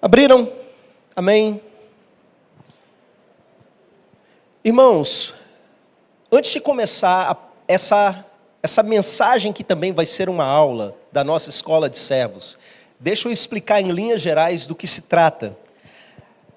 Abriram? Amém? Irmãos, antes de começar essa mensagem que também vai ser uma aula da nossa escola de servos, deixa eu explicar em linhas gerais do que se trata.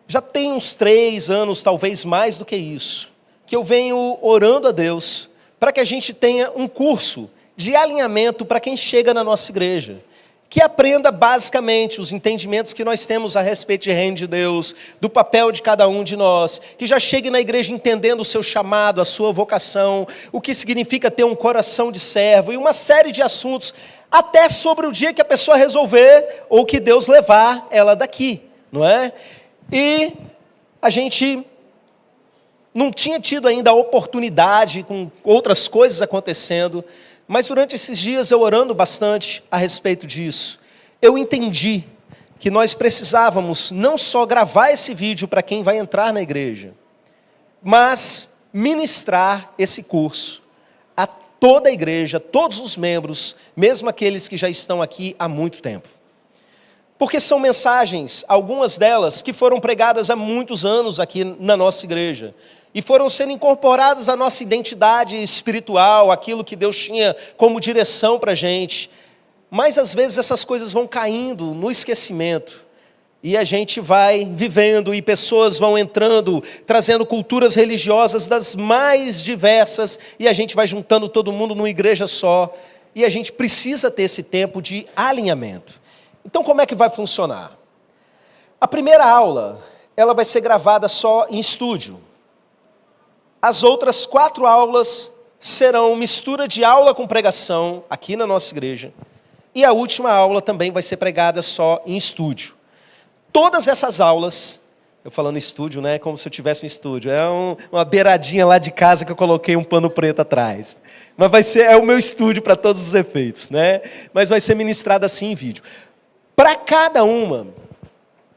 Já tem uns 3 anos, talvez mais do que isso, que eu venho orando a Deus para que a gente tenha um curso de alinhamento para quem chega na nossa igreja, que aprenda basicamente os entendimentos que nós temos a respeito de reino de Deus, do papel de cada um de nós, que já chegue na igreja entendendo o seu chamado, a sua vocação, o que significa ter um coração de servo e uma série de assuntos, até sobre o dia que a pessoa resolver ou que Deus levar ela daqui, não é? E a gente não tinha tido ainda a oportunidade com outras coisas acontecendo, mas durante esses dias eu orando bastante a respeito disso, eu entendi que nós precisávamos não só gravar esse vídeo para quem vai entrar na igreja, mas ministrar esse curso a toda a igreja, todos os membros, mesmo aqueles que já estão aqui há muito tempo. Porque são mensagens, algumas delas, que foram pregadas há muitos anos aqui na nossa igreja, e foram sendo incorporadas à nossa identidade espiritual, aquilo que Deus tinha como direção para a gente. Mas às vezes essas coisas vão caindo no esquecimento, e a gente vai vivendo, e pessoas vão entrando, trazendo culturas religiosas das mais diversas, e a gente vai juntando todo mundo numa igreja só, e a gente precisa ter esse tempo de alinhamento. Então como é que vai funcionar? A primeira aula, ela vai ser gravada só em estúdio. As outras 4 aulas serão mistura de aula com pregação aqui na nossa igreja. E a última aula também vai ser pregada só em estúdio. Todas essas aulas, eu falando estúdio, né, como se eu tivesse um estúdio, é uma beiradinha lá de casa que eu coloquei um pano preto atrás. Mas é o meu estúdio para todos os efeitos, né? Mas vai ser ministrado assim em vídeo. Para cada uma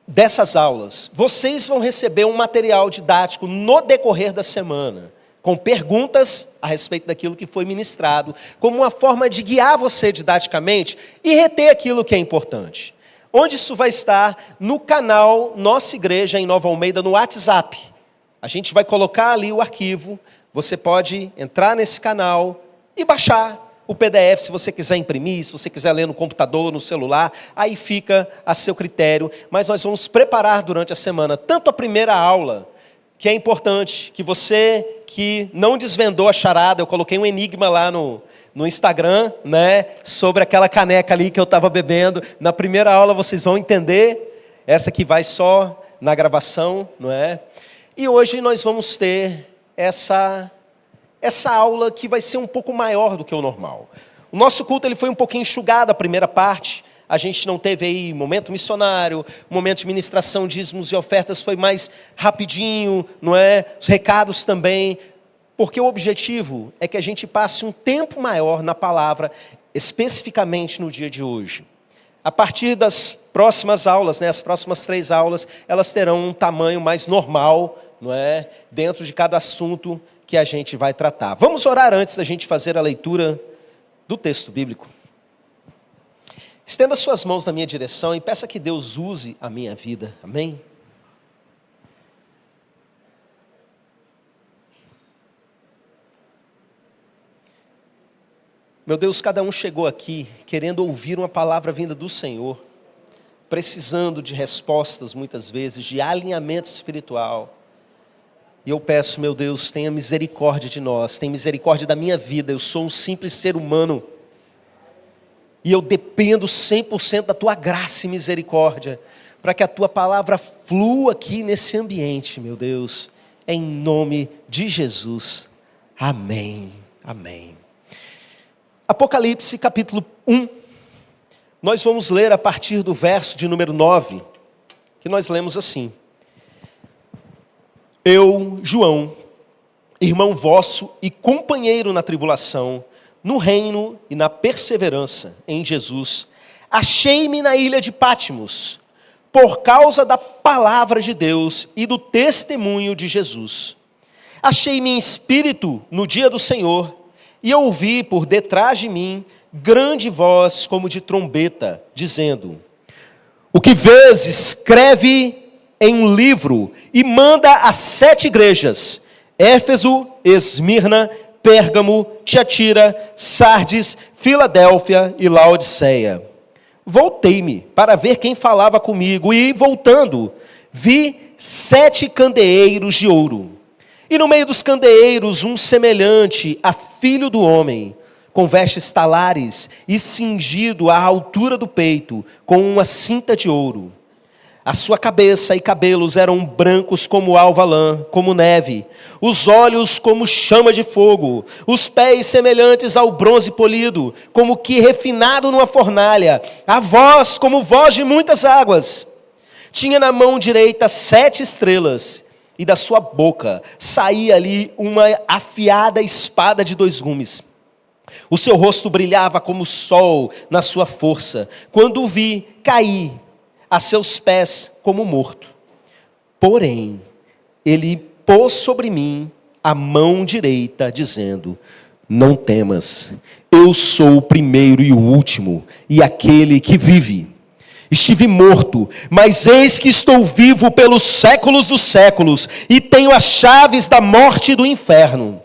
dessas aulas, vocês vão receber um material didático no decorrer da semana, com perguntas a respeito daquilo que foi ministrado, como uma forma de guiar você didaticamente e reter aquilo que é importante. Onde isso vai estar? No canal Nossa Igreja em Nova Almeida, no WhatsApp. A gente vai colocar ali o arquivo, você pode entrar nesse canal e baixar o PDF, se você quiser imprimir, se você quiser ler no computador, no celular, aí fica a seu critério. Mas nós vamos preparar durante a semana, tanto a primeira aula, que é importante, que você que não desvendou a charada, eu coloquei um enigma lá no Instagram, né, sobre aquela caneca ali que eu estava bebendo. Na primeira aula vocês vão entender, essa que vai só na gravação, não é? E hoje nós vamos ter essa aula que vai ser um pouco maior do que o normal. O nosso culto ele foi um pouquinho enxugado a primeira parte, a gente não teve aí momento missionário, momento de ministração, dízimos e ofertas foi mais rapidinho, não é? Os recados também, porque o objetivo é que a gente passe um tempo maior na palavra, especificamente no dia de hoje. A partir das próximas aulas, né, as próximas 3 aulas, elas terão um tamanho mais normal, não é? Dentro de cada assunto que a gente vai tratar. Vamos orar antes da gente fazer a leitura do texto bíblico. Estenda suas mãos na minha direção e peça que Deus use a minha vida. Amém? Meu Deus, cada um chegou aqui querendo ouvir uma palavra vinda do Senhor, precisando de respostas muitas vezes, de alinhamento espiritual. E eu peço, meu Deus, tenha misericórdia de nós, tenha misericórdia da minha vida. Eu sou um simples ser humano. E eu dependo 100% da Tua graça e misericórdia, para que a Tua palavra flua aqui nesse ambiente, meu Deus. Em nome de Jesus. Amém. Amém. Apocalipse, capítulo 1. Nós vamos ler a partir do verso de número 9, que nós lemos assim. Eu, João, irmão vosso e companheiro na tribulação, no reino e na perseverança em Jesus, achei-me na ilha de Patmos, por causa da palavra de Deus e do testemunho de Jesus. Achei-me em espírito no dia do Senhor, e ouvi por detrás de mim grande voz como de trombeta, dizendo: O que vês, escreve em um livro e manda às 7 igrejas: Éfeso, Esmirna, Pérgamo, Tiatira, Sardes, Filadélfia e Laodiceia. Voltei-me para ver quem falava comigo, e voltando, vi 7 candeeiros de ouro. E no meio dos candeeiros, um semelhante a filho do homem, com vestes talares e cingido à altura do peito, com uma cinta de ouro. A sua cabeça e cabelos eram brancos como alva lã, como neve, os olhos como chama de fogo, os pés semelhantes ao bronze polido, como que refinado numa fornalha, a voz como voz de muitas águas. Tinha na mão direita 7 estrelas, e da sua boca saía ali uma afiada espada de 2 gumes. O seu rosto brilhava como o sol na sua força. Quando o vi, caí a seus pés como morto. Porém, ele pôs sobre mim a mão direita, dizendo: não temas, eu sou o primeiro e o último, e aquele que vive. Estive morto, mas eis que estou vivo pelos séculos dos séculos, e tenho as chaves da morte e do inferno.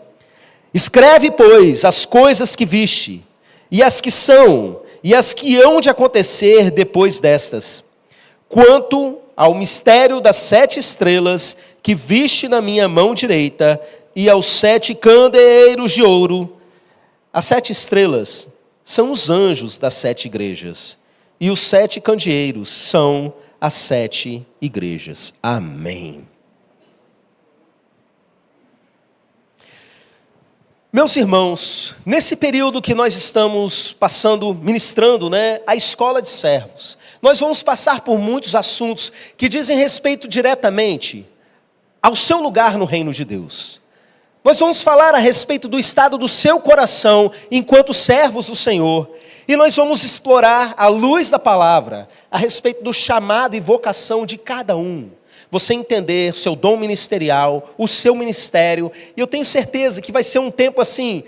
Escreve, pois, as coisas que viste, e as que são, e as que hão de acontecer depois destas. Quanto ao mistério das 7 estrelas que viste na minha mão direita, e aos 7 candeeiros de ouro, as 7 estrelas são os anjos das 7 igrejas, e os 7 candeeiros são as 7 igrejas. Amém. Meus irmãos, nesse período que nós estamos passando, ministrando, a escola de servos, nós vamos passar por muitos assuntos que dizem respeito diretamente ao seu lugar no reino de Deus. Nós vamos falar a respeito do estado do seu coração enquanto servos do Senhor, e nós vamos explorar, à luz da palavra, a respeito do chamado e vocação de cada um. Você entender o seu dom ministerial, o seu ministério, e eu tenho certeza que vai ser um tempo assim,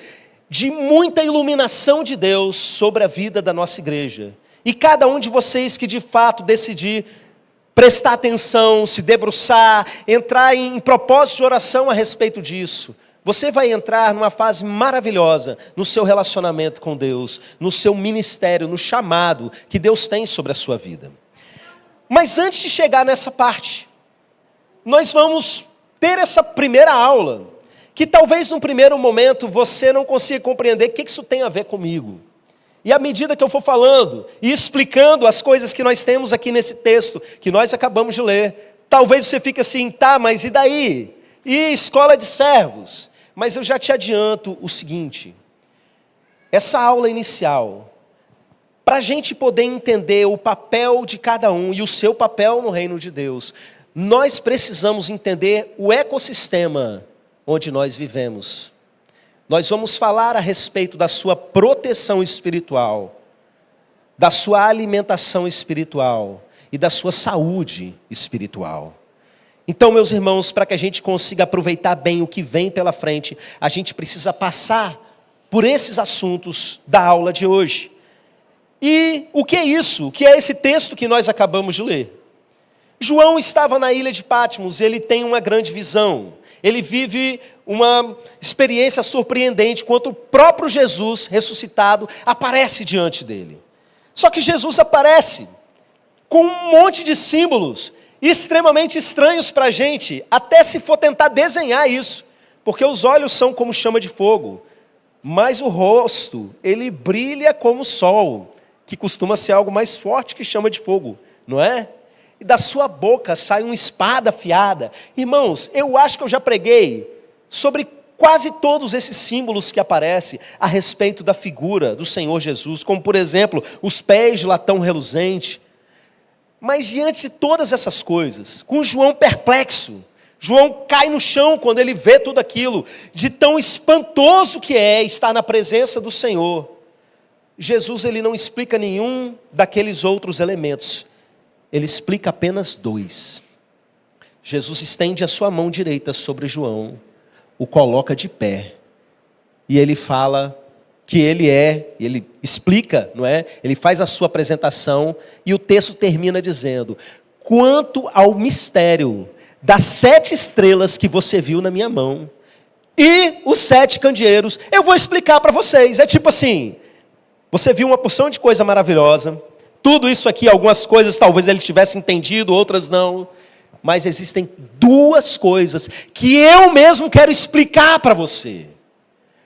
de muita iluminação de Deus sobre a vida da nossa igreja. E cada um de vocês que de fato decidir prestar atenção, se debruçar, entrar em propósito de oração a respeito disso, você vai entrar numa fase maravilhosa no seu relacionamento com Deus, no seu ministério, no chamado que Deus tem sobre a sua vida. Mas antes de chegar nessa parte, nós vamos ter essa primeira aula, que talvez num primeiro momento você não consiga compreender o que isso tem a ver comigo. E à medida que eu for falando e explicando as coisas que nós temos aqui nesse texto, que nós acabamos de ler, talvez você fique assim, tá, mas e daí? E escola de servos? Mas eu já te adianto o seguinte, essa aula inicial, para a gente poder entender o papel de cada um e o seu papel no reino de Deus, nós precisamos entender o ecossistema onde nós vivemos. Nós vamos falar a respeito da sua proteção espiritual, da sua alimentação espiritual e da sua saúde espiritual. Então, meus irmãos, para que a gente consiga aproveitar bem o que vem pela frente, a gente precisa passar por esses assuntos da aula de hoje. E o que é isso? O que é esse texto que nós acabamos de ler? João estava na ilha de Patmos, ele tem uma grande visão. Ele vive uma experiência surpreendente, quando o próprio Jesus, ressuscitado, aparece diante dele. Só que Jesus aparece com um monte de símbolos extremamente estranhos para a gente, até se for tentar desenhar isso, porque os olhos são como chama de fogo, mas o rosto, ele brilha como o sol, que costuma ser algo mais forte que chama de fogo, não é? E da sua boca sai uma espada afiada. Irmãos, eu acho que eu já preguei sobre quase todos esses símbolos que aparecem a respeito da figura do Senhor Jesus, como por exemplo, os pés de latão reluzente. Mas diante de todas essas coisas, com João perplexo, João cai no chão quando ele vê tudo aquilo, de tão espantoso que é estar na presença do Senhor. Jesus, ele não explica nenhum daqueles outros elementos. Ele explica apenas 2. Jesus estende a sua mão direita sobre João, o coloca de pé, e ele fala que ele explica, não é? Ele faz a sua apresentação e o texto termina dizendo: quanto ao mistério das 7 estrelas que você viu na minha mão e os 7 candeeiros, eu vou explicar para vocês. É tipo assim, você viu uma porção de coisa maravilhosa, tudo isso aqui, algumas coisas talvez ele tivesse entendido, outras não, mas existem 2 coisas que eu mesmo quero explicar para você.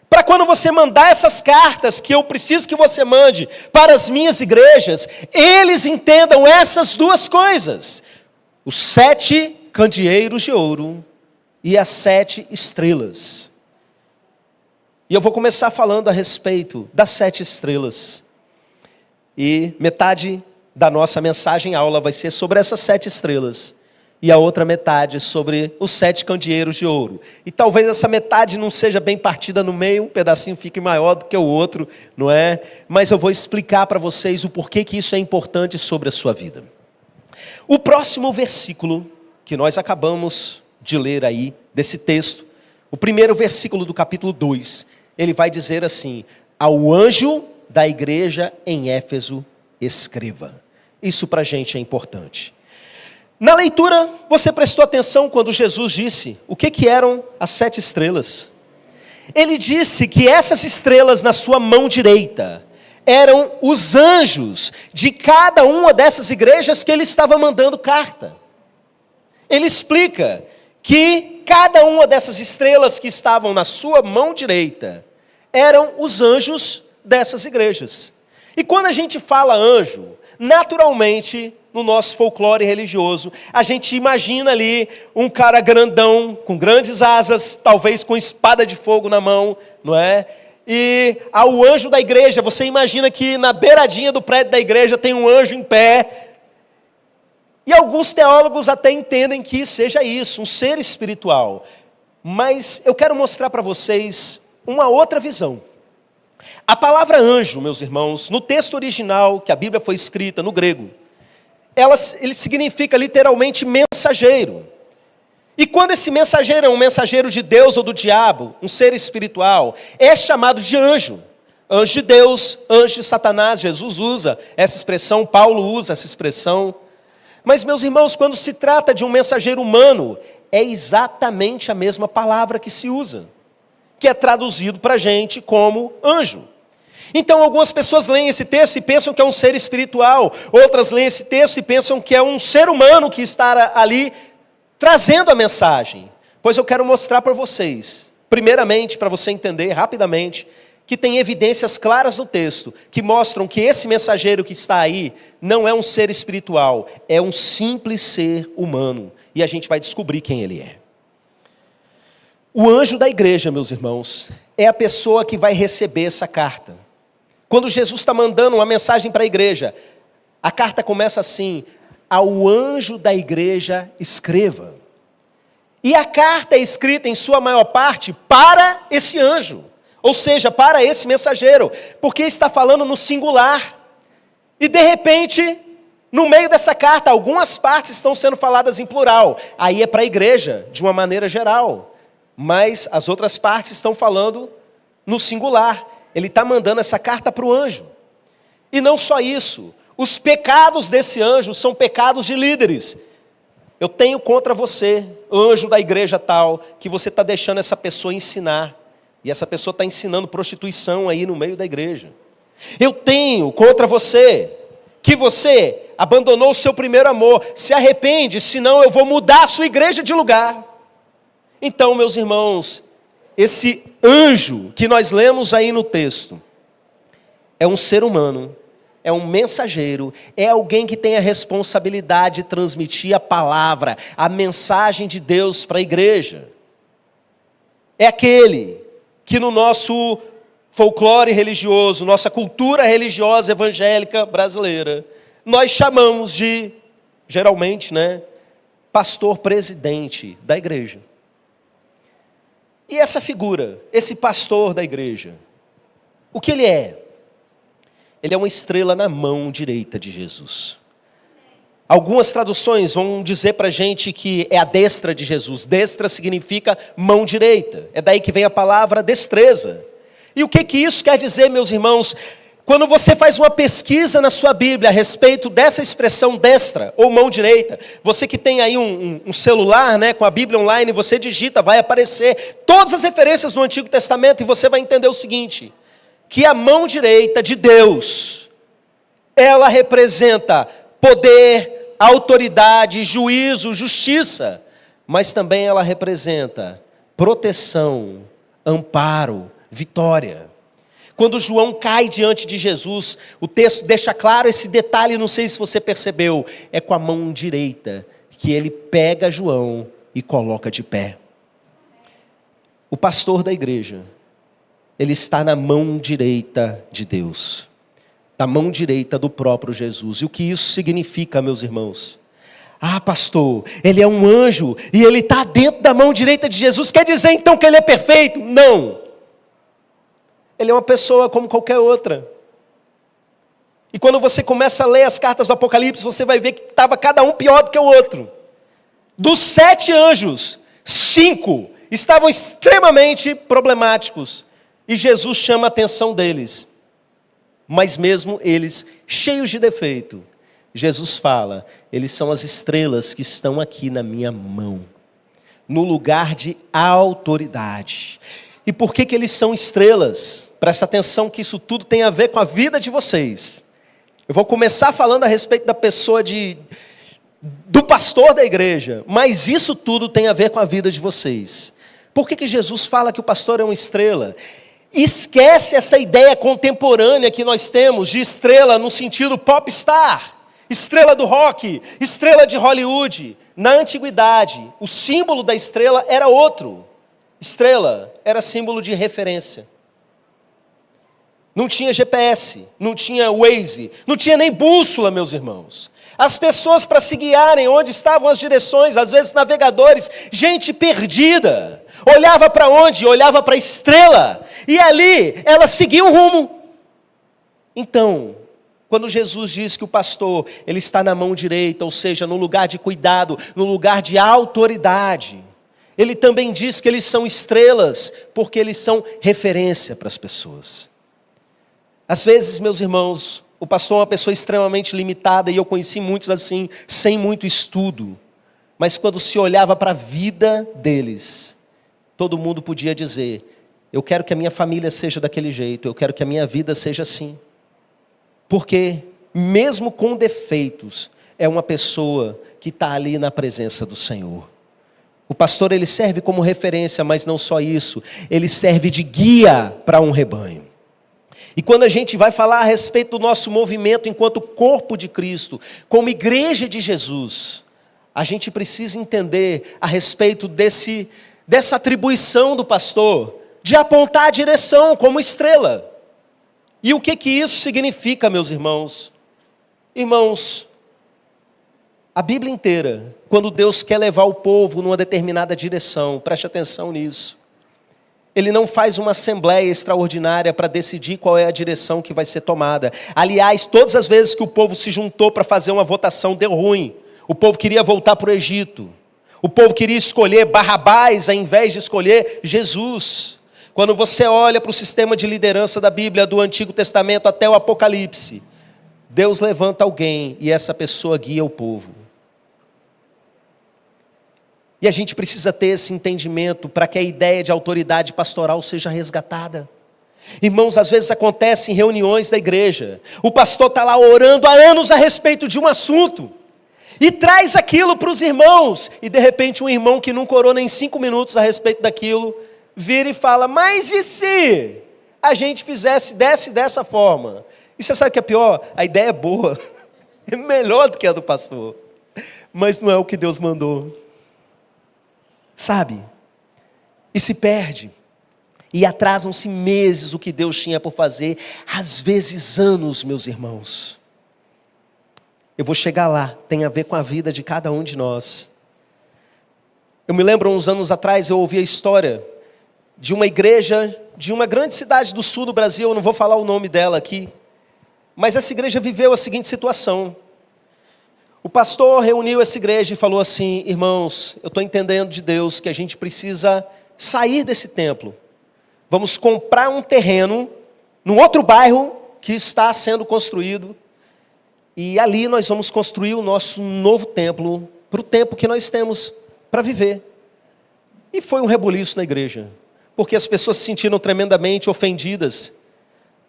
Para quando você mandar essas cartas, que eu preciso que você mande para as minhas igrejas, eles entendam essas 2 coisas: os 7 candeeiros de ouro e as 7 estrelas. E eu vou começar falando a respeito das 7 estrelas. E metade da nossa mensagem aula vai ser sobre essas 7 estrelas. E a outra metade sobre os 7 candeeiros de ouro. E talvez essa metade não seja bem partida no meio, um pedacinho fique maior do que o outro, não é? Mas eu vou explicar para vocês o porquê que isso é importante sobre a sua vida. O próximo versículo que nós acabamos de ler aí, desse texto, o primeiro versículo do capítulo 2, ele vai dizer assim: ao anjo da igreja em Éfeso, escreva. Isso para a gente é importante. Na leitura, você prestou atenção quando Jesus disse o que eram as 7 estrelas. Ele disse que essas estrelas na sua mão direita eram os anjos de cada uma dessas igrejas que ele estava mandando carta. Ele explica que cada uma dessas estrelas que estavam na sua mão direita eram os anjos dessas igrejas. E quando a gente fala anjo, naturalmente, no nosso folclore religioso, a gente imagina ali um cara grandão, com grandes asas, talvez com espada de fogo na mão, não é? E ao anjo da igreja, você imagina que na beiradinha do prédio da igreja tem um anjo em pé. E alguns teólogos até entendem que seja isso, um ser espiritual. Mas eu quero mostrar para vocês uma outra visão. A palavra anjo, meus irmãos, no texto original, que a Bíblia foi escrita no grego, ele significa literalmente mensageiro. E quando esse mensageiro é um mensageiro de Deus ou do diabo, um ser espiritual, é chamado de anjo. Anjo de Deus, anjo de Satanás. Jesus usa essa expressão, Paulo usa essa expressão. Mas, meus irmãos, quando se trata de um mensageiro humano, é exatamente a mesma palavra que se usa, que é traduzido para a gente como anjo. Então, algumas pessoas leem esse texto e pensam que é um ser espiritual, outras leem esse texto e pensam que é um ser humano que está ali trazendo a mensagem. Pois eu quero mostrar para vocês, primeiramente, para você entender rapidamente, que tem evidências claras no texto que mostram que esse mensageiro que está aí não é um ser espiritual, é um simples ser humano. E a gente vai descobrir quem ele é. O anjo da igreja, meus irmãos, é a pessoa que vai receber essa carta. Quando Jesus está mandando uma mensagem para a igreja, a carta começa assim: ao anjo da igreja escreva. E a carta é escrita em sua maior parte para esse anjo, ou seja, para esse mensageiro, porque está falando no singular. E de repente, no meio dessa carta, algumas partes estão sendo faladas em plural. Aí é para a igreja, de uma maneira geral. Mas as outras partes estão falando no singular. Ele está mandando essa carta para o anjo. E não só isso, os pecados desse anjo são pecados de líderes. Eu tenho contra você, anjo da igreja tal, que você está deixando essa pessoa ensinar. E essa pessoa está ensinando prostituição aí no meio da igreja. Eu tenho contra você, que você abandonou o seu primeiro amor. Se arrepende, senão eu vou mudar a sua igreja de lugar. Então, meus irmãos, esse anjo que nós lemos aí no texto é um ser humano, é um mensageiro, é alguém que tem a responsabilidade de transmitir a palavra, a mensagem de Deus para a igreja. É aquele que no nosso folclore religioso, nossa cultura religiosa evangélica brasileira, nós chamamos de, geralmente, pastor presidente da igreja. E essa figura, esse pastor da igreja, o que ele é? Ele é uma estrela na mão direita de Jesus. Algumas traduções vão dizer para a gente que é a destra de Jesus. Destra significa mão direita. É daí que vem a palavra destreza. E o que isso quer dizer, meus irmãos? Quando você faz uma pesquisa na sua Bíblia a respeito dessa expressão destra ou mão direita, você que tem aí um celular, né, com a Bíblia online, você digita, vai aparecer todas as referências do Antigo Testamento e você vai entender o seguinte, que a mão direita de Deus, ela representa poder, autoridade, juízo, justiça, mas também ela representa proteção, amparo, vitória. Quando João cai diante de Jesus, o texto deixa claro esse detalhe, não sei se você percebeu, é com a mão direita que ele pega João e coloca de pé. O pastor da igreja, ele está na mão direita de Deus, da mão direita do próprio Jesus. E o que isso significa, meus irmãos? Ah, pastor, ele é um anjo e ele está dentro da mão direita de Jesus, quer dizer então que ele é perfeito? Não. Ele é uma pessoa como qualquer outra. E quando você começa a ler as cartas do Apocalipse, você vai ver que estava cada um pior do que o outro. Dos 7 anjos, 5 estavam extremamente problemáticos. E Jesus chama a atenção deles. Mas mesmo eles, cheios de defeito, Jesus fala, eles são as estrelas que estão aqui na minha mão. No lugar de autoridade. E por que eles são estrelas? Presta atenção que isso tudo tem a ver com a vida de vocês. Eu vou começar falando a respeito da pessoa do pastor da igreja, mas isso tudo tem a ver com a vida de vocês. Por que Jesus fala que o pastor é uma estrela? Esquece essa ideia contemporânea que nós temos de estrela no sentido popstar, estrela do rock, estrela de Hollywood. Na antiguidade, o símbolo da estrela era outro. Estrela era símbolo de referência. Não tinha GPS, não tinha Waze, não tinha nem bússola, meus irmãos. As pessoas para se guiarem onde estavam as direções, às vezes navegadores, gente perdida. Olhava para onde? Olhava para a estrela. E ali ela seguia um rumo. Então, quando Jesus diz que o pastor, ele está na mão direita, ou seja, no lugar de cuidado, no lugar de autoridade, ele também diz que eles são estrelas, porque eles são referência para as pessoas. Às vezes, meus irmãos, o pastor é uma pessoa extremamente limitada, e eu conheci muitos assim, sem muito estudo. Mas quando se olhava para a vida deles, todo mundo podia dizer, eu quero que a minha família seja daquele jeito, eu quero que a minha vida seja assim. Porque, mesmo com defeitos, é uma pessoa que está ali na presença do Senhor. O pastor, ele serve como referência, mas não só isso, ele serve de guia para um rebanho. E quando a gente vai falar a respeito do nosso movimento enquanto corpo de Cristo, como igreja de Jesus, a gente precisa entender a respeito dessa atribuição do pastor, de apontar a direção como estrela. E o que isso significa, meus irmãos? Irmãos, a Bíblia inteira, quando Deus quer levar o povo numa determinada direção, preste atenção nisso. Ele não faz uma assembleia extraordinária para decidir qual é a direção que vai ser tomada. Aliás, todas as vezes que o povo se juntou para fazer uma votação, deu ruim. O povo queria voltar para o Egito. O povo queria escolher Barrabás ao invés de escolher Jesus. Quando você olha para o sistema de liderança da Bíblia, do Antigo Testamento até o Apocalipse, Deus levanta alguém e essa pessoa guia o povo. E a gente precisa ter esse entendimento para que a ideia de autoridade pastoral seja resgatada. Irmãos, às vezes acontece em reuniões da igreja. O pastor está lá orando há anos a respeito de um assunto. E traz aquilo para os irmãos. E de repente um irmão que nunca orou nem 5 minutos a respeito daquilo, vira e fala, mas e se a gente fizesse dessa forma? E você sabe o que é pior? A ideia é boa. É melhor do que a do pastor. Mas não é o que Deus mandou. Sabe? E se perde. E atrasam-se meses o que Deus tinha por fazer. Às vezes anos, meus irmãos. Eu vou chegar lá. Tem a ver com a vida de cada um de nós. Eu me lembro, uns anos atrás, eu ouvi a história de uma igreja de uma grande cidade do sul do Brasil. Eu não vou falar o nome dela aqui. Mas essa igreja viveu a seguinte situação. O pastor reuniu essa igreja e falou assim, irmãos, eu estou entendendo de Deus que a gente precisa sair desse templo. Vamos comprar um terreno num outro bairro que está sendo construído. E ali nós vamos construir o nosso novo templo para o tempo que nós temos para viver. E foi um rebuliço na igreja, porque as pessoas se sentiram tremendamente ofendidas.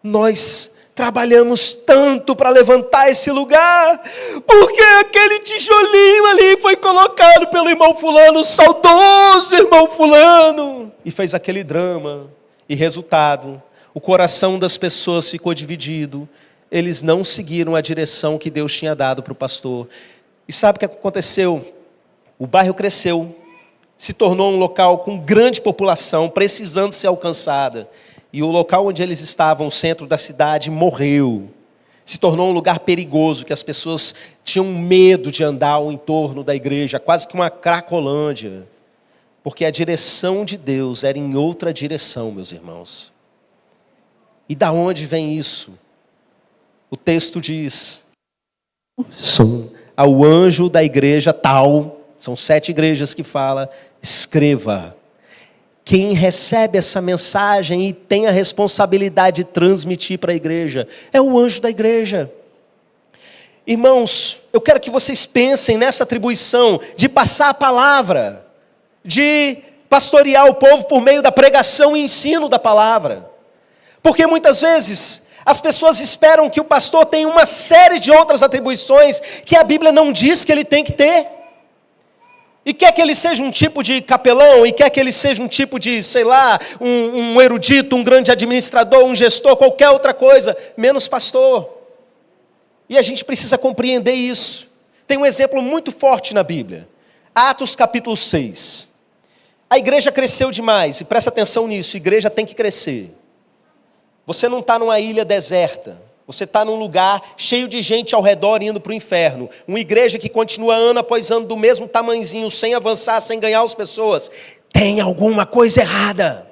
Nós trabalhamos tanto para levantar esse lugar, porque aquele tijolinho ali foi colocado pelo irmão fulano, o saudoso irmão fulano, e fez aquele drama. E resultado, o coração das pessoas ficou dividido. Eles não seguiram a direção que Deus tinha dado para o pastor. E sabe o que aconteceu? O bairro cresceu, se tornou um local com grande população, precisando ser alcançada. E o local onde eles estavam, o centro da cidade, morreu. Se tornou um lugar perigoso, que as pessoas tinham medo de andar ao entorno da igreja, quase que uma cracolândia. Porque a direção de Deus era em outra direção, meus irmãos. E da onde vem isso? O texto diz: ao anjo da igreja tal, são 7 igrejas que fala, escreva. Quem recebe essa mensagem e tem a responsabilidade de transmitir para a igreja é o anjo da igreja. Irmãos, eu quero que vocês pensem nessa atribuição de passar a palavra, de pastorear o povo por meio da pregação e ensino da palavra. Porque muitas vezes as pessoas esperam que o pastor tenha uma série de outras atribuições que a Bíblia não diz que ele tem que ter. E quer que ele seja um tipo de capelão, e quer que ele seja um tipo de, sei lá, um erudito, um grande administrador, um gestor, qualquer outra coisa, menos pastor. E a gente precisa compreender isso. Tem um exemplo muito forte na Bíblia. Atos capítulo 6. A igreja cresceu demais, e presta atenção nisso, a igreja tem que crescer. Você não está numa ilha deserta. Você está num lugar cheio de gente ao redor indo para o inferno. Uma igreja que continua ano após ano do mesmo tamanhozinho, sem avançar, sem ganhar as pessoas. Tem alguma coisa errada.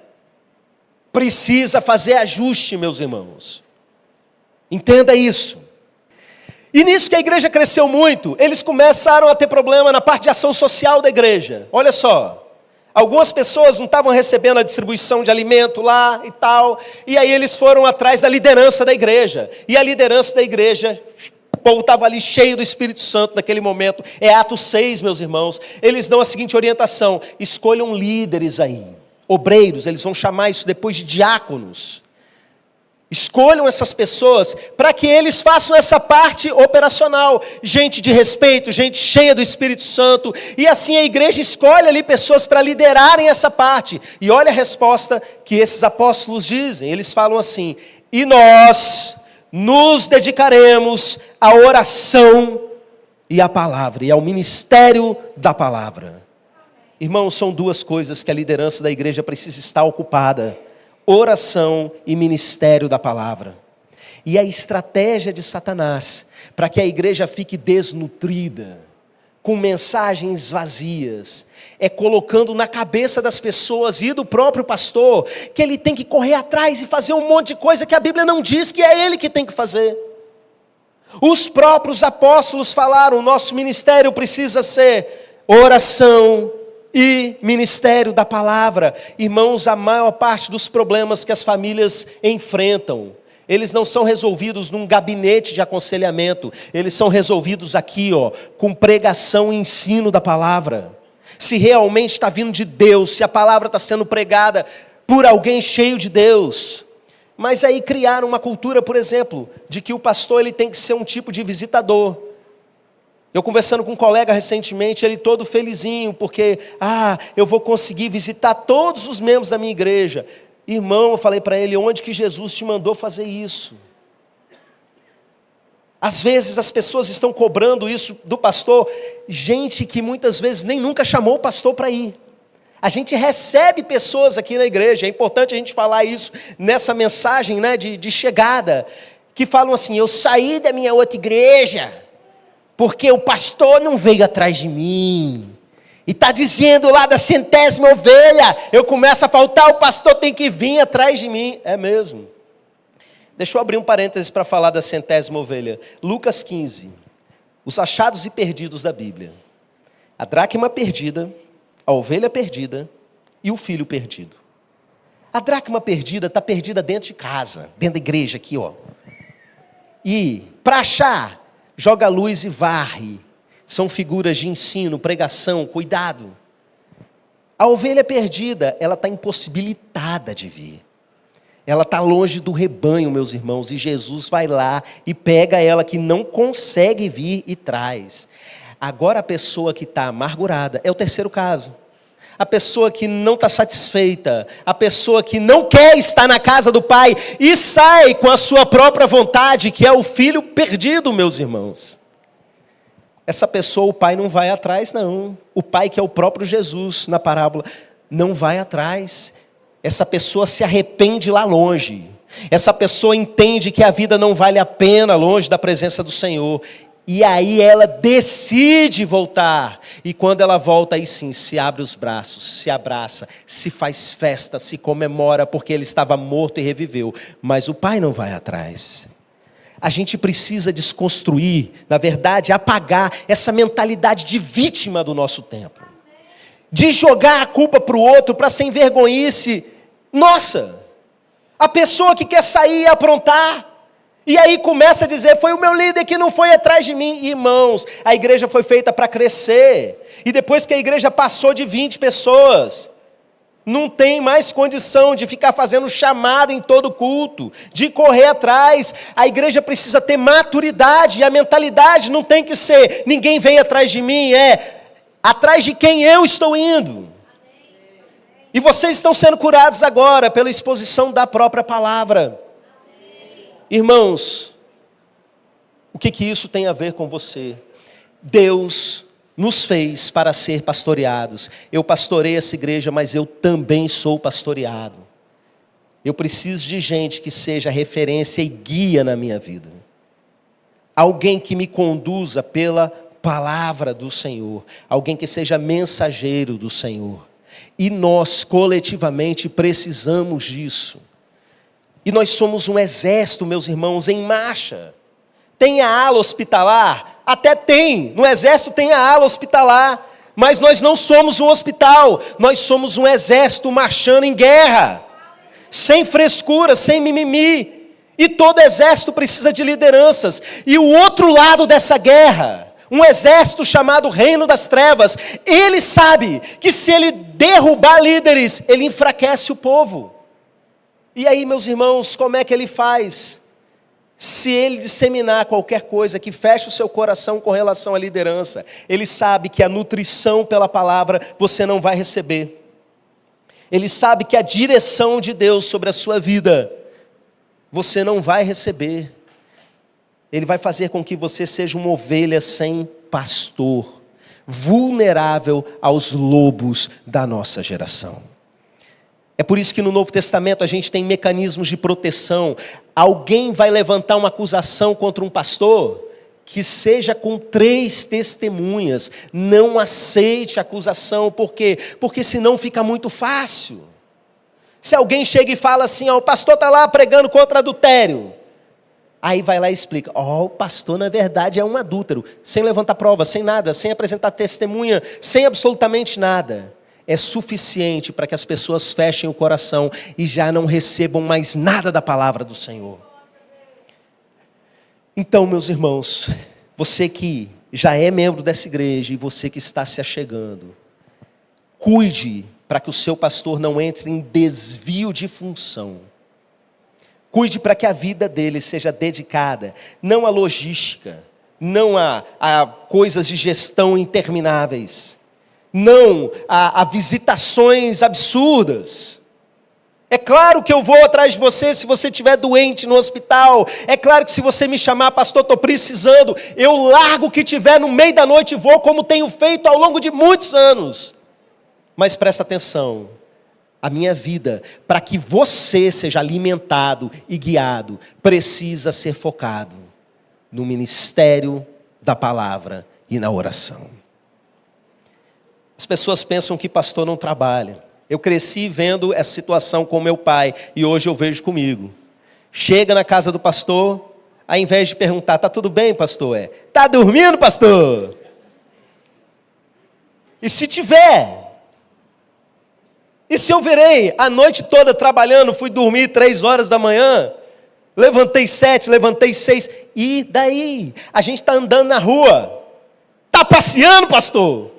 Precisa fazer ajuste, meus irmãos. Entenda isso. E nisso que a igreja cresceu muito, eles começaram a ter problema na parte de ação social da igreja. Olha só. Algumas pessoas não estavam recebendo a distribuição de alimento lá e tal. E aí eles foram atrás da liderança da igreja. E a liderança da igreja, o povo estava ali cheio do Espírito Santo naquele momento. É Atos 6, meus irmãos. Eles dão a seguinte orientação: escolham líderes aí. Obreiros, eles vão chamar isso depois de diáconos. Escolham essas pessoas para que eles façam essa parte operacional. Gente de respeito, gente cheia do Espírito Santo. E assim a igreja escolhe ali pessoas para liderarem essa parte. E olha a resposta que esses apóstolos dizem. Eles falam assim: e nós nos dedicaremos à oração e à palavra, e ao ministério da palavra. Irmãos, são 2 coisas que a liderança da igreja precisa estar ocupada: oração e ministério da palavra. E a estratégia de Satanás, para que a igreja fique desnutrida, com mensagens vazias, é colocando na cabeça das pessoas e do próprio pastor, que ele tem que correr atrás e fazer um monte de coisa que a Bíblia não diz que é ele que tem que fazer. Os próprios apóstolos falaram: o nosso ministério precisa ser oração e ministério da palavra. Irmãos, a maior parte dos problemas que as famílias enfrentam, eles não são resolvidos num gabinete de aconselhamento, eles são resolvidos aqui, com pregação e ensino da palavra. Se realmente está vindo de Deus, se a palavra está sendo pregada por alguém cheio de Deus. Mas aí criaram uma cultura, por exemplo, de que o pastor ele tem que ser um tipo de visitador. Eu conversando com um colega recentemente, ele todo felizinho, porque, eu vou conseguir visitar todos os membros da minha igreja. Irmão, eu falei para ele: onde que Jesus te mandou fazer isso? Às vezes as pessoas estão cobrando isso do pastor, gente que muitas vezes nem nunca chamou o pastor para ir. A gente recebe pessoas aqui na igreja, é importante a gente falar isso nessa mensagem, né, de chegada, que falam assim: eu saí da minha outra igreja, porque o pastor não veio atrás de mim. E está dizendo lá da 100ª ovelha, eu começo a faltar, o pastor tem que vir atrás de mim. É mesmo. Deixa eu abrir um parênteses para falar da 100ª ovelha. Lucas 15. Os achados e perdidos da Bíblia. A dracma perdida, a ovelha perdida e o filho perdido. A dracma perdida está perdida dentro de casa, dentro da igreja aqui, ó. E para achar, joga a luz e varre. São figuras de ensino, pregação, cuidado. A ovelha perdida, ela está impossibilitada de vir. Ela está longe do rebanho, meus irmãos, e Jesus vai lá e pega ela que não consegue vir e traz. Agora a pessoa que está amargurada, é o terceiro caso. A pessoa que não está satisfeita, a pessoa que não quer estar na casa do Pai e sai com a sua própria vontade, que é o filho perdido, meus irmãos. Essa pessoa, o Pai não vai atrás, não. O Pai, que é o próprio Jesus na parábola, não vai atrás. Essa pessoa se arrepende lá longe. Essa pessoa entende que a vida não vale a pena longe da presença do Senhor. E aí ela decide voltar. E quando ela volta, aí sim, se abre os braços, se abraça, se faz festa, se comemora, porque ele estava morto e reviveu. Mas o Pai não vai atrás. A gente precisa desconstruir, na verdade, apagar essa mentalidade de vítima do nosso tempo. De jogar a culpa para o outro, para sem vergonhice. Nossa, a pessoa que quer sair e aprontar. E aí começa a dizer, foi o meu líder que não foi atrás de mim. Irmãos, a igreja foi feita para crescer. E depois que a igreja passou de 20 pessoas, não tem mais condição de ficar fazendo chamada em todo culto, de correr atrás. A igreja precisa ter maturidade, e a mentalidade não tem que ser, ninguém vem atrás de mim, é atrás de quem eu estou indo. E vocês estão sendo curados agora pela exposição da própria palavra. Irmãos, o que isso tem a ver com você? Deus nos fez para ser pastoreados. Eu pastorei essa igreja, mas eu também sou pastoreado. Eu preciso de gente que seja referência e guia na minha vida. Alguém que me conduza pela palavra do Senhor. Alguém que seja mensageiro do Senhor. E nós, coletivamente, precisamos disso. E nós somos um exército, meus irmãos, em marcha. Tem a ala hospitalar? Até tem. No exército tem a ala hospitalar. Mas nós não somos um hospital. Nós somos um exército marchando em guerra. Sem frescura, sem mimimi. E todo exército precisa de lideranças. E o outro lado dessa guerra, um exército chamado Reino das Trevas, ele sabe que se ele derrubar líderes, ele enfraquece o povo. E aí, meus irmãos, como é que ele faz? Se ele disseminar qualquer coisa que feche o seu coração com relação à liderança, ele sabe que a nutrição pela palavra você não vai receber. Ele sabe que a direção de Deus sobre a sua vida você não vai receber. Ele vai fazer com que você seja uma ovelha sem pastor, vulnerável aos lobos da nossa geração. É por isso que no Novo Testamento a gente tem mecanismos de proteção. Alguém vai levantar uma acusação contra um pastor, que seja com 3 testemunhas. Não aceite a acusação, por quê? Porque senão fica muito fácil. Se alguém chega e fala assim, ó, o pastor está lá pregando contra adultério. Aí vai lá e explica, o pastor na verdade é um adúltero, sem levantar prova, sem nada, sem apresentar testemunha, sem absolutamente nada. É suficiente para que as pessoas fechem o coração e já não recebam mais nada da palavra do Senhor. Então, meus irmãos, você que já é membro dessa igreja e você que está se achegando, cuide para que o seu pastor não entre em desvio de função. Cuide para que a vida dele seja dedicada, não à logística, não a coisas de gestão intermináveis, não a visitações absurdas. É claro que eu vou atrás de você se você estiver doente no hospital. É claro que se você me chamar, pastor, estou precisando, eu largo o que tiver no meio da noite e vou, como tenho feito ao longo de muitos anos. Mas presta atenção, a minha vida, para que você seja alimentado e guiado, precisa ser focado no ministério da palavra e na oração. As pessoas pensam que pastor não trabalha. Eu cresci vendo essa situação com meu pai e hoje eu vejo comigo. Chega na casa do pastor, ao invés de perguntar, tá tudo bem, pastor? Tá dormindo, pastor? E se tiver? E se eu virei a noite toda trabalhando, fui dormir 3 horas da manhã, levantei 7, levantei 6, e daí? A gente está andando na rua, está passeando, pastor?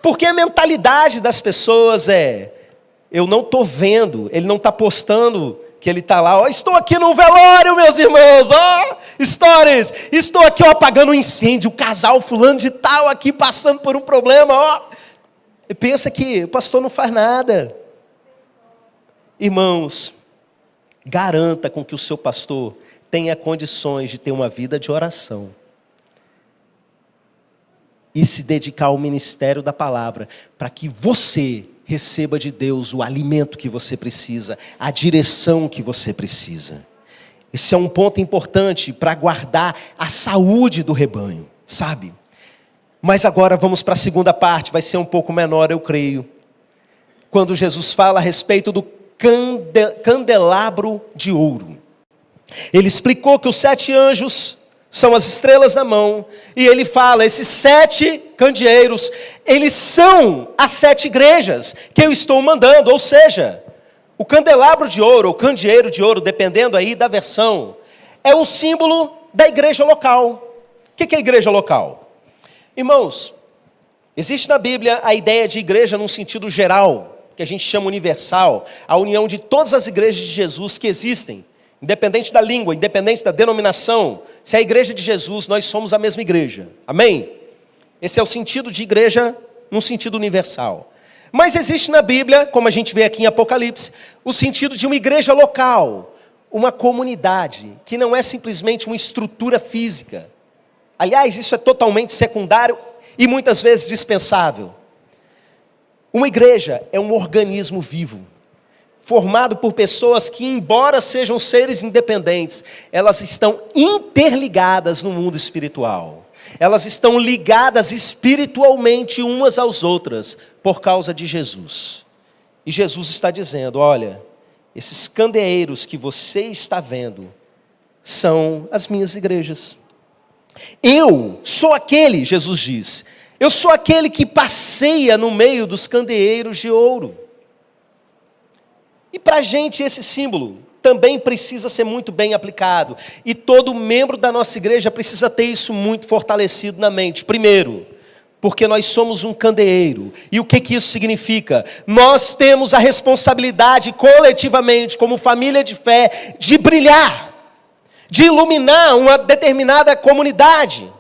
Porque a mentalidade das pessoas é, eu não estou vendo, ele não está postando que ele está lá, estou aqui no velório, meus irmãos, stories, estou aqui apagando um incêndio, o casal fulano de tal aqui passando por um problema, e pensa que o pastor não faz nada. Irmãos, garanta com que o seu pastor tenha condições de ter uma vida de oração e se dedicar ao ministério da palavra, para que você receba de Deus o alimento que você precisa, a direção que você precisa. Esse é um ponto importante para guardar a saúde do rebanho, sabe? Mas agora vamos para a segunda parte, vai ser um pouco menor, eu creio. Quando Jesus fala a respeito do candelabro de ouro. Ele explicou que os 7 anjos são as estrelas na mão, e ele fala, esses 7 candeeiros, eles são as 7 igrejas que eu estou mandando, ou seja, o candelabro de ouro, ou candeeiro de ouro, dependendo aí da versão, é um símbolo da igreja local. O que é a igreja local? Irmãos, existe na Bíblia a ideia de igreja num sentido geral, que a gente chama universal, a união de todas as igrejas de Jesus que existem, independente da língua, independente da denominação. Se é a igreja de Jesus, nós somos a mesma igreja. Amém? Esse é o sentido de igreja num sentido universal. Mas existe na Bíblia, como a gente vê aqui em Apocalipse, o sentido de uma igreja local, uma comunidade, que não é simplesmente uma estrutura física. Aliás, isso é totalmente secundário e muitas vezes dispensável. Uma igreja é um organismo vivo, formado por pessoas que, embora sejam seres independentes, elas estão interligadas no mundo espiritual. Elas estão ligadas espiritualmente umas às outras, por causa de Jesus. E Jesus está dizendo, olha, esses candeeiros que você está vendo, são as minhas igrejas. Eu sou aquele, Jesus diz, eu sou aquele que passeia no meio dos candeeiros de ouro. E para a gente esse símbolo também precisa ser muito bem aplicado. E todo membro da nossa igreja precisa ter isso muito fortalecido na mente. Primeiro, porque nós somos um candeeiro. E o que isso significa? Nós temos a responsabilidade coletivamente, como família de fé, de brilhar, de iluminar uma determinada comunidade.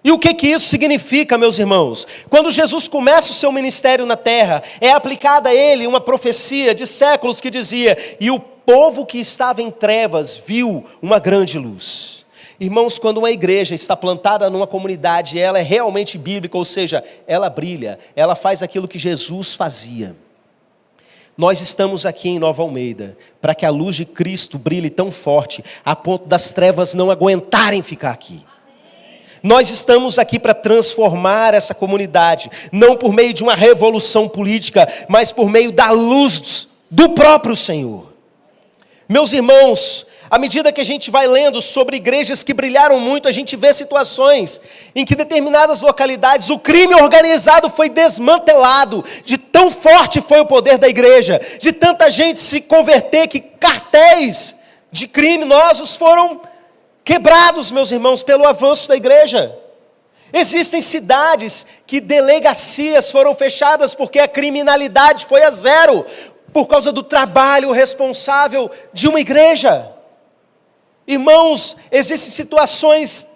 E o que isso significa, meus irmãos? Quando Jesus começa o seu ministério na terra, é aplicada a ele uma profecia de séculos que dizia, e o povo que estava em trevas viu uma grande luz. Irmãos, quando uma igreja está plantada numa comunidade, ela é realmente bíblica, ou seja, ela brilha, ela faz aquilo que Jesus fazia. Nós estamos aqui em Nova Almeida, para que a luz de Cristo brilhe tão forte, a ponto das trevas não aguentarem ficar aqui. Nós estamos aqui para transformar essa comunidade, não por meio de uma revolução política, mas por meio da luz do próprio Senhor. Meus irmãos, à medida que a gente vai lendo sobre igrejas que brilharam muito, a gente vê situações em que determinadas localidades o crime organizado foi desmantelado, de tão forte foi o poder da igreja, de tanta gente se converter que cartéis de criminosos foram quebrados, meus irmãos, pelo avanço da igreja. Existem cidades que delegacias foram fechadas porque a criminalidade foi a zero, por causa do trabalho responsável de uma igreja. Irmãos, existem situações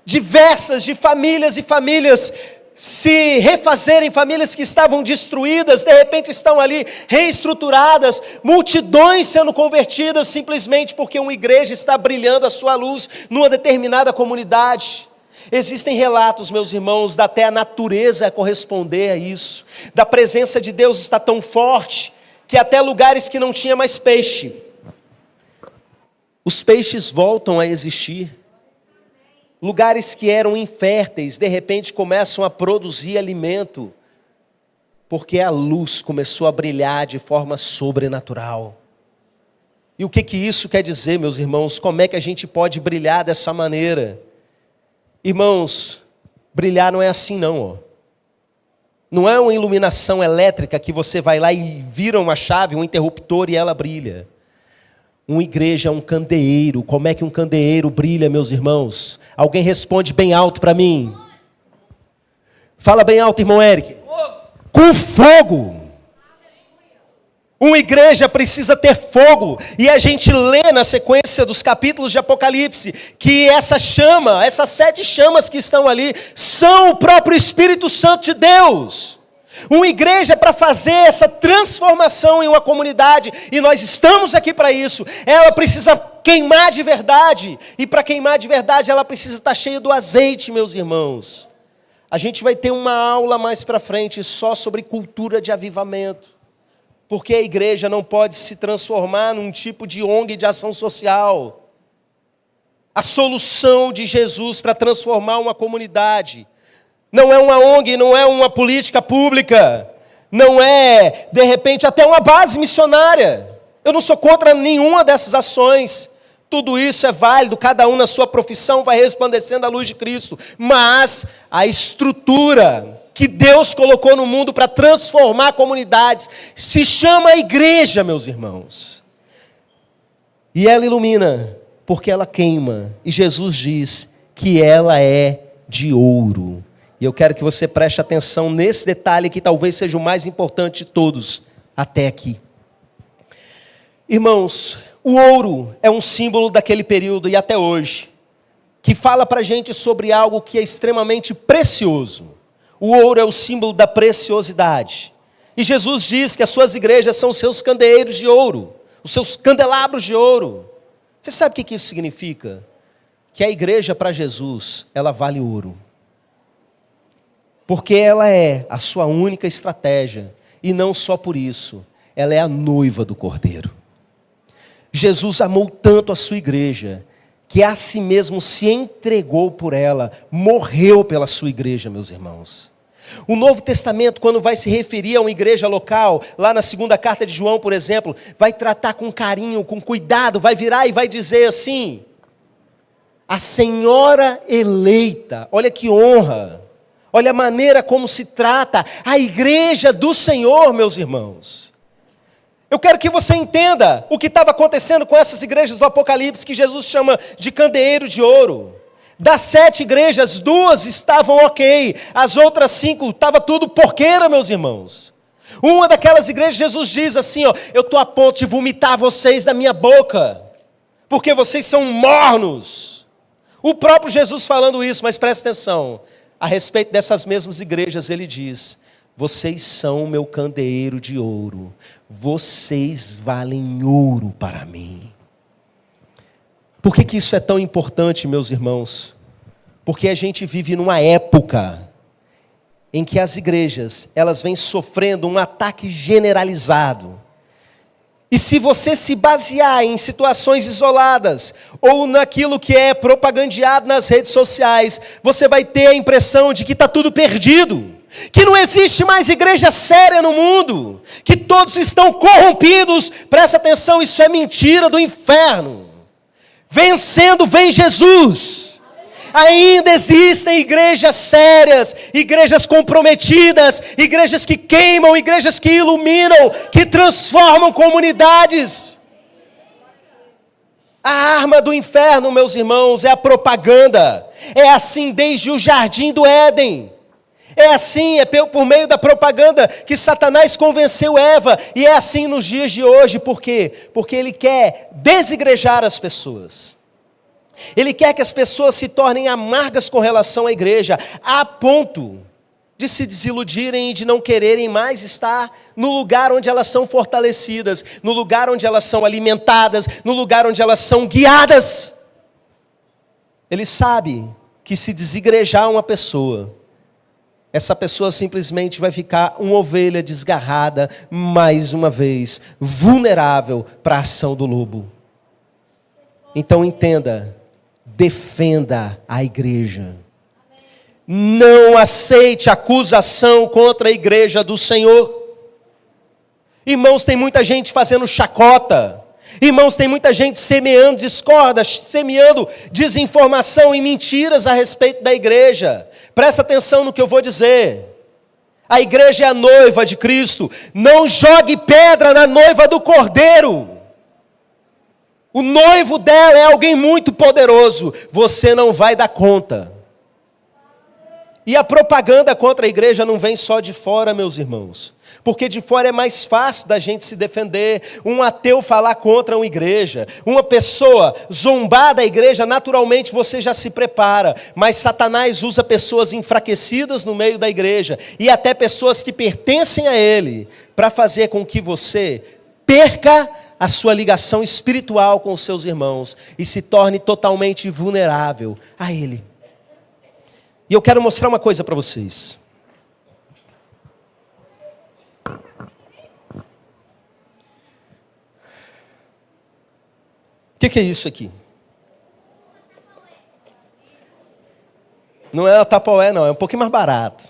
diversas de famílias e famílias se refazerem, famílias que estavam destruídas, de repente estão ali reestruturadas, multidões sendo convertidas simplesmente porque uma igreja está brilhando a sua luz numa determinada comunidade. Existem relatos, meus irmãos, da até a natureza corresponder a isso, da presença de Deus está tão forte, que até lugares que não tinha mais peixe, os peixes voltam a existir. Lugares que eram inférteis, de repente começam a produzir alimento, porque a luz começou a brilhar de forma sobrenatural. E o que isso quer dizer, meus irmãos? Como é que a gente pode brilhar dessa maneira? Irmãos, brilhar não é assim não, ó. Não é uma iluminação elétrica que você vai lá e vira uma chave, um interruptor e ela brilha. Uma igreja é um candeeiro. Como é que um candeeiro brilha, meus irmãos? Alguém responde bem alto para mim. Fala bem alto, irmão Eric. Com fogo. Uma igreja precisa ter fogo. E a gente lê na sequência dos capítulos de Apocalipse que essa chama, essas 7 chamas que estão ali, são o próprio Espírito Santo de Deus. Uma igreja para fazer essa transformação em uma comunidade, e nós estamos aqui para isso, ela precisa queimar de verdade. E para queimar de verdade, ela precisa estar cheia do azeite, meus irmãos. A gente vai ter uma aula mais para frente só sobre cultura de avivamento. Porque a igreja não pode se transformar num tipo de ONG de ação social. A solução de Jesus para transformar uma comunidade não é uma ONG, não é uma política pública, não é, de repente, até uma base missionária. Eu não sou contra nenhuma dessas ações. Tudo isso é válido, cada um na sua profissão vai resplandecendo a luz de Cristo. Mas a estrutura que Deus colocou no mundo para transformar comunidades se chama igreja, meus irmãos. E ela ilumina, porque ela queima. E Jesus diz que ela é de ouro. E eu quero que você preste atenção nesse detalhe que talvez seja o mais importante de todos, até aqui. Irmãos, o ouro é um símbolo daquele período e até hoje, que fala para a gente sobre algo que é extremamente precioso. O ouro é o símbolo da preciosidade. E Jesus diz que as suas igrejas são os seus candeeiros de ouro, os seus candelabros de ouro. Você sabe o que isso significa? Que a igreja para Jesus, ela vale ouro. Porque ela é a sua única estratégia. E não só por isso, ela é a noiva do Cordeiro. Jesus amou tanto a sua igreja, que a si mesmo se entregou por ela, morreu pela sua igreja, meus irmãos. O Novo Testamento, quando vai se referir a uma igreja local, lá na 2ª carta de João, por exemplo, vai tratar com carinho, com cuidado, vai virar e vai dizer assim: a senhora eleita, olha que honra, olha a maneira como se trata a igreja do Senhor, meus irmãos. Eu quero que você entenda o que estava acontecendo com essas igrejas do Apocalipse, que Jesus chama de candeeiro de ouro. Das 7 igrejas, 2 estavam ok, as outras 5 estava tudo porqueira, meus irmãos. Uma daquelas igrejas, Jesus diz assim, ó: eu estou a ponto de vomitar vocês da minha boca, porque vocês são mornos. O próprio Jesus falando isso, mas presta atenção, a respeito dessas mesmas igrejas, ele diz: vocês são o meu candeeiro de ouro, vocês valem ouro para mim. Por que isso é tão importante, meus irmãos? Porque a gente vive numa época em que as igrejas, elas vêm sofrendo um ataque generalizado. E se você se basear em situações isoladas, ou naquilo que é propagandeado nas redes sociais, você vai ter a impressão de que está tudo perdido, que não existe mais igreja séria no mundo, que todos estão corrompidos. Presta atenção, isso é mentira do inferno. Vencendo vem Jesus. Ainda existem igrejas sérias, igrejas comprometidas, igrejas que queimam, igrejas que iluminam, que transformam comunidades. A arma do inferno, meus irmãos, é a propaganda. É assim desde o jardim do Éden. É assim, é por meio da propaganda que Satanás convenceu Eva. E é assim nos dias de hoje. Por quê? Porque ele quer desigrejar as pessoas. Ele quer que as pessoas se tornem amargas com relação à igreja, a ponto de se desiludirem e de não quererem mais estar no lugar onde elas são fortalecidas, no lugar onde elas são alimentadas, no lugar onde elas são guiadas. Ele sabe que se desigrejar uma pessoa, essa pessoa simplesmente vai ficar uma ovelha desgarrada, mais uma vez, vulnerável para a ação do lobo. Então entenda, defenda a igreja. Não aceite acusação contra a igreja do Senhor. Irmãos, tem muita gente fazendo chacota. Irmãos, tem muita gente semeando discórdia, semeando desinformação e mentiras a respeito da igreja. Presta atenção no que eu vou dizer. A igreja é a noiva de Cristo. Não jogue pedra na noiva do Cordeiro. O noivo dela é alguém muito poderoso. Você não vai dar conta. E a propaganda contra a igreja não vem só de fora, meus irmãos. Porque de fora é mais fácil da gente se defender. Um ateu falar contra uma igreja. Uma pessoa zombar da igreja, naturalmente você já se prepara. Mas Satanás usa pessoas enfraquecidas no meio da igreja. E até pessoas que pertencem a ele. Para fazer com que você perca a sua ligação espiritual com os seus irmãos. E se torne totalmente vulnerável a ele. E eu quero mostrar uma coisa para vocês. O que é isso aqui? Não é a Tupperware, não. É um pouquinho mais barato.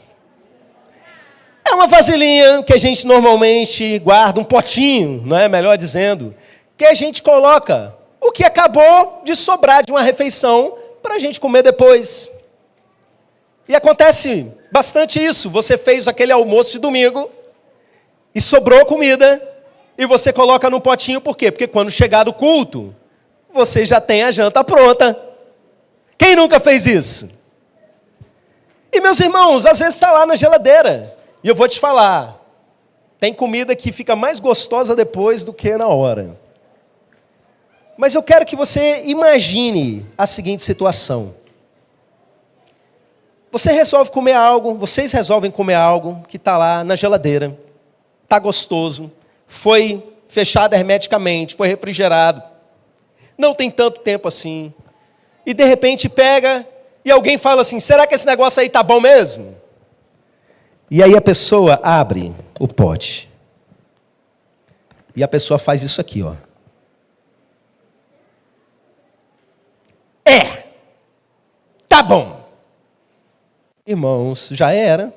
É uma vasilhinha que a gente normalmente guarda, um potinho, não é? Melhor dizendo, que a gente coloca o que acabou de sobrar de uma refeição para a gente comer depois. E acontece bastante isso. Você fez aquele almoço de domingo e sobrou comida e você coloca no potinho, por quê? Porque quando chegar do culto, você já tem a janta pronta. Quem nunca fez isso? E meus irmãos, às vezes está lá na geladeira. E eu vou te falar, tem comida que fica mais gostosa depois do que na hora. Mas eu quero que você imagine a seguinte situação. Você resolve comer algo, vocês resolvem comer algo que está lá na geladeira, está gostoso, foi fechado hermeticamente, foi refrigerado, não tem tanto tempo assim, e de repente pega e alguém fala assim, será que esse negócio aí está bom mesmo? E aí a pessoa abre o pote, e a pessoa faz isso aqui, ó. Tá bom. Irmãos, já era.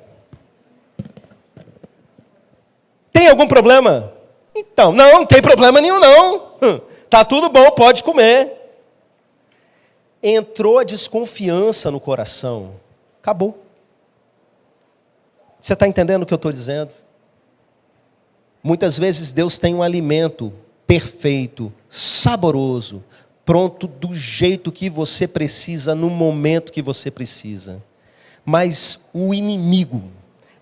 Tem algum problema? Então, não tem problema nenhum não. Tá tudo bom, pode comer. Entrou a desconfiança no coração. Acabou. Você está entendendo o que eu estou dizendo? Muitas vezes Deus tem um alimento perfeito, saboroso, pronto do jeito que você precisa, no momento que você precisa. Mas o inimigo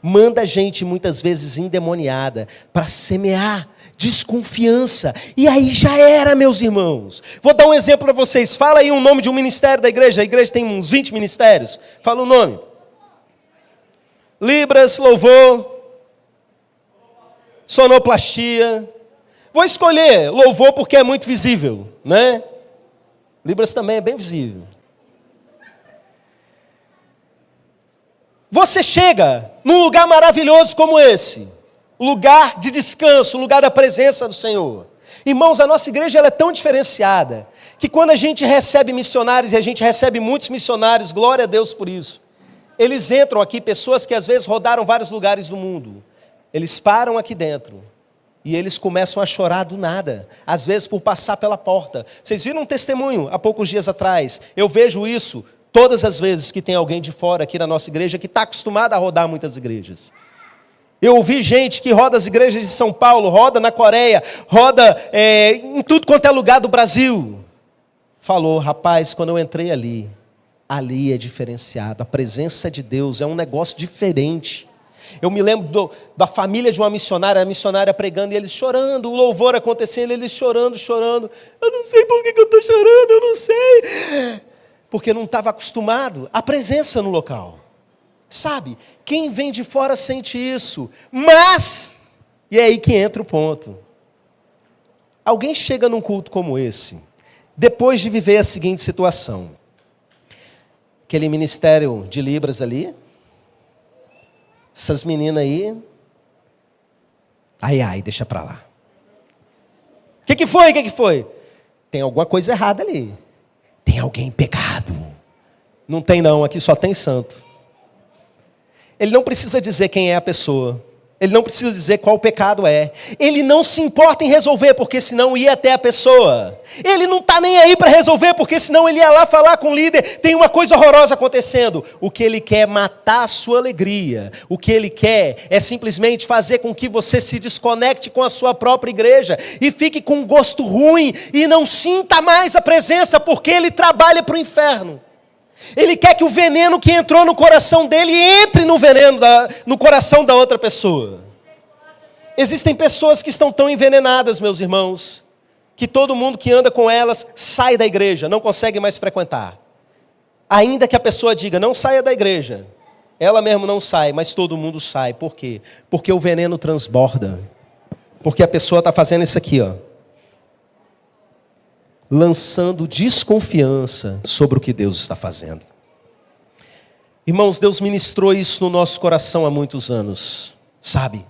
manda a gente muitas vezes endemoniada para semear desconfiança. E aí já era, meus irmãos. Vou dar um exemplo para vocês. Fala aí o nome de um ministério da igreja. A igreja tem uns 20 ministérios. Fala o nome. Libras, louvor, sonoplastia. Vou escolher louvor porque é muito visível, né? Libras também é bem visível. Você chega num lugar maravilhoso como esse, lugar de descanso, lugar da presença do Senhor. Irmãos, a nossa igreja ela é tão diferenciada, que quando a gente recebe missionários, e a gente recebe muitos missionários, glória a Deus por isso, eles entram aqui, pessoas que às vezes rodaram vários lugares do mundo, eles param aqui dentro, e eles começam a chorar do nada, às vezes por passar pela porta. Vocês viram um testemunho há poucos dias atrás? Eu vejo isso todas as vezes que tem alguém de fora aqui na nossa igreja que está acostumado a rodar muitas igrejas. Eu ouvi gente que roda as igrejas de São Paulo, roda na Coreia, roda em tudo quanto é lugar do Brasil. Falou, rapaz, quando eu entrei ali é diferenciado. A presença de Deus é um negócio diferente. Eu me lembro da família de uma missionária, a missionária pregando e eles chorando, o louvor acontecendo, eles chorando. Eu não sei por que eu estou chorando, eu não sei. Porque não estava acostumado à presença no local. Sabe, quem vem de fora sente isso. Mas, e é aí que entra o ponto. Alguém chega num culto como esse, depois de viver a seguinte situação. Aquele ministério de Libras ali, essas meninas aí, ai, deixa pra lá. O que foi? Tem alguma coisa errada ali. Tem alguém pecado. Não tem não, aqui só tem santo. Ele não precisa dizer quem é a pessoa. Ele não precisa dizer qual pecado é. Ele não se importa em resolver, porque senão ia até a pessoa. Ele não está nem aí para resolver, porque senão ele ia lá falar com o líder. Tem uma coisa horrorosa acontecendo. O que ele quer é matar a sua alegria. O que ele quer é simplesmente fazer com que você se desconecte com a sua própria igreja e fique com um gosto ruim e não sinta mais a presença, porque ele trabalha para o inferno. Ele quer que o veneno que entrou no coração dele entre no coração da outra pessoa. Existem pessoas que estão tão envenenadas, meus irmãos, que todo mundo que anda com elas sai da igreja, não consegue mais frequentar. Ainda que a pessoa diga, não saia da igreja, ela mesmo não sai, mas todo mundo sai. Por quê? Porque o veneno transborda. Porque a pessoa está fazendo isso aqui, ó. Lançando desconfiança sobre o que Deus está fazendo. Irmãos, Deus ministrou isso no nosso coração há muitos anos, sabe?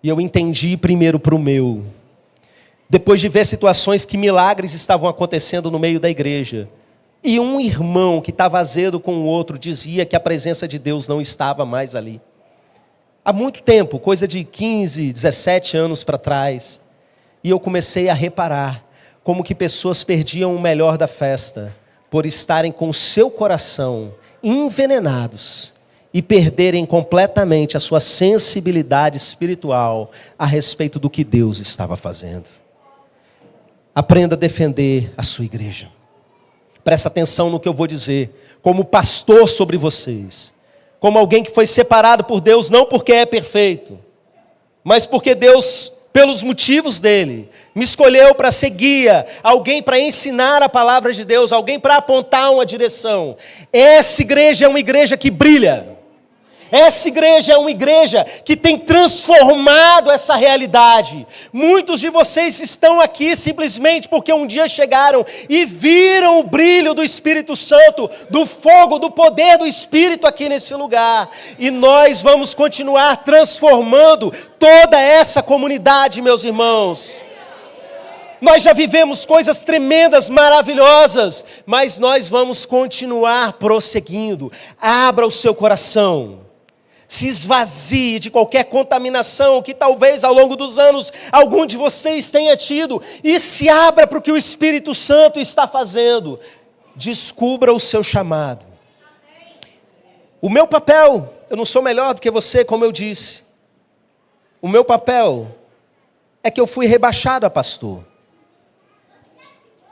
E eu entendi primeiro para o meu. Depois de ver situações que milagres estavam acontecendo no meio da igreja. E um irmão que estava azedo com o outro dizia que a presença de Deus não estava mais ali. Há muito tempo, coisa de 15, 17 anos para trás. E eu comecei a reparar como que pessoas perdiam o melhor da festa por estarem com o seu coração envenenados e perderem completamente a sua sensibilidade espiritual a respeito do que Deus estava fazendo. Aprenda a defender a sua igreja. Presta atenção no que eu vou dizer, como pastor sobre vocês, como alguém que foi separado por Deus, não porque é perfeito, mas porque Deus, pelos motivos dele, me escolheu para ser guia, alguém para ensinar a palavra de Deus, alguém para apontar uma direção. Essa igreja é uma igreja que brilha. Essa igreja é uma igreja que tem transformado essa realidade. Muitos de vocês estão aqui simplesmente porque um dia chegaram e viram o brilho do Espírito Santo, do fogo, do poder do Espírito aqui nesse lugar. E nós vamos continuar transformando toda essa comunidade, meus irmãos. Nós já vivemos coisas tremendas, maravilhosas, mas nós vamos continuar prosseguindo. Abra o seu coração. Se esvazie de qualquer contaminação que talvez ao longo dos anos algum de vocês tenha tido. E se abra para o que o Espírito Santo está fazendo. Descubra o seu chamado. O meu papel, eu não sou melhor do que você, como eu disse. O meu papel é que eu fui rebaixado a pastor.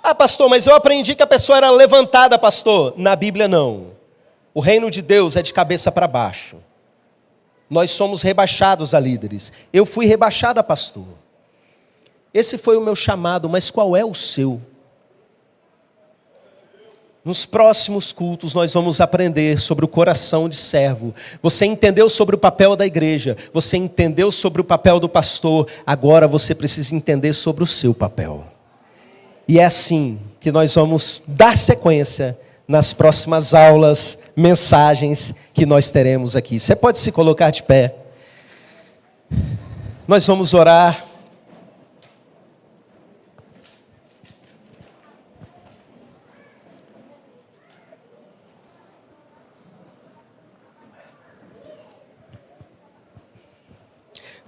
Ah, pastor, mas eu aprendi que a pessoa era levantada, pastor. Na Bíblia não. O reino de Deus é de cabeça para baixo. Nós somos rebaixados a líderes. Eu fui rebaixado a pastor. Esse foi o meu chamado, mas qual é o seu? Nos próximos cultos nós vamos aprender sobre o coração de servo. Você entendeu sobre o papel da igreja, você entendeu sobre o papel do pastor, agora você precisa entender sobre o seu papel. E é assim que nós vamos dar sequência nas próximas aulas, mensagens que nós teremos aqui. Você pode se colocar de pé. Nós vamos orar.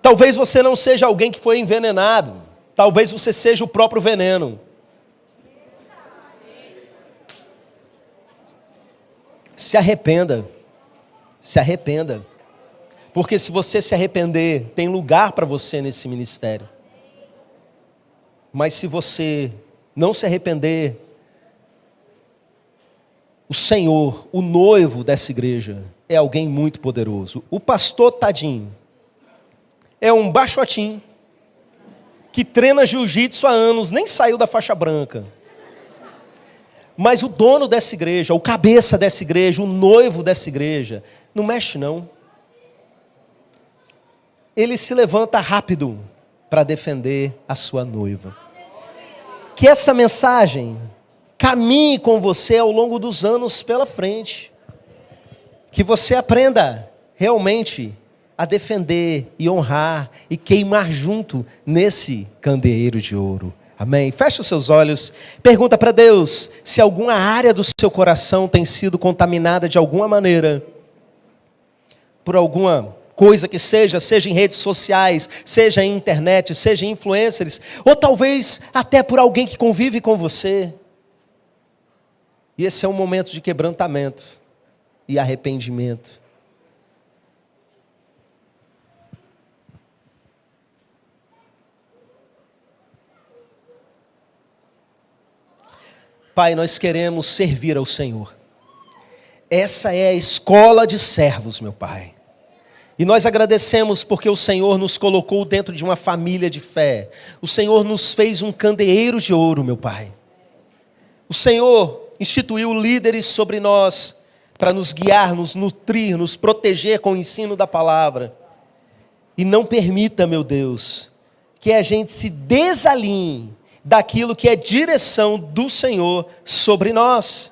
Talvez você não seja alguém que foi envenenado. Talvez você seja o próprio veneno. Se arrependa. Se arrependa. Porque se você se arrepender, tem lugar para você nesse ministério. Mas se você não se arrepender, o Senhor, o noivo dessa igreja, é alguém muito poderoso. O pastor tadinho é um baixotinho que treina jiu-jitsu há anos, nem saiu da faixa branca. Mas o dono dessa igreja, o cabeça dessa igreja, o noivo dessa igreja, não mexe não. Ele se levanta rápido para defender a sua noiva. Que essa mensagem caminhe com você ao longo dos anos pela frente. Que você aprenda realmente a defender e honrar e queimar junto nesse candeeiro de ouro. Amém? Feche os seus olhos, pergunta para Deus se alguma área do seu coração tem sido contaminada de alguma maneira, por alguma coisa que seja em redes sociais, seja em internet, seja em influencers, ou talvez até por alguém que convive com você. E esse é um momento de quebrantamento e arrependimento. Pai, nós queremos servir ao Senhor. Essa é a escola de servos, meu Pai. E nós agradecemos porque o Senhor nos colocou dentro de uma família de fé. O Senhor nos fez um candeeiro de ouro, meu Pai. O Senhor instituiu líderes sobre nós para nos guiar, nos nutrir, nos proteger com o ensino da palavra. E não permita, meu Deus, que a gente se desalinhe daquilo que é direção do Senhor sobre nós.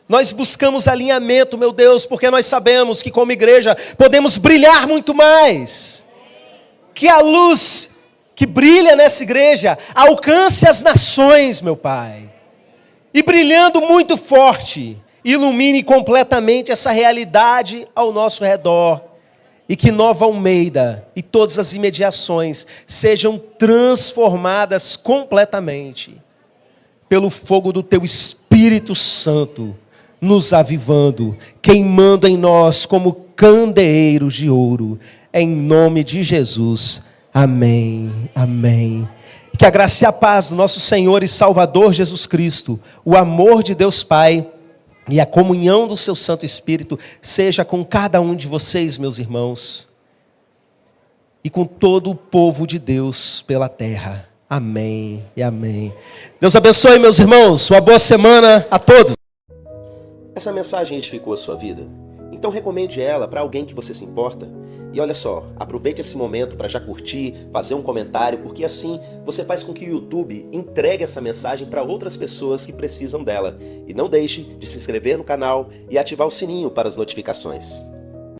Nós buscamos alinhamento, meu Deus, porque nós sabemos que como igreja podemos brilhar muito mais. Que a luz que brilha nessa igreja alcance as nações, meu Pai. E brilhando muito forte, ilumine completamente essa realidade ao nosso redor. E que Nova Almeida e todas as imediações sejam transformadas completamente pelo fogo do Teu Espírito Santo, nos avivando, queimando em nós como candeeiros de ouro. Em nome de Jesus. Amém. Amém. Que a graça e a paz do nosso Senhor e Salvador Jesus Cristo, o amor de Deus Pai, e a comunhão do seu Santo Espírito seja com cada um de vocês, meus irmãos, e com todo o povo de Deus pela terra. Amém e amém. Deus abençoe, meus irmãos. Uma boa semana a todos. Essa mensagem edificou a sua vida? Então recomende ela para alguém que você se importa. E olha só, aproveite esse momento para já curtir, fazer um comentário, porque assim você faz com que o YouTube entregue essa mensagem para outras pessoas que precisam dela. E não deixe de se inscrever no canal e ativar o sininho para as notificações.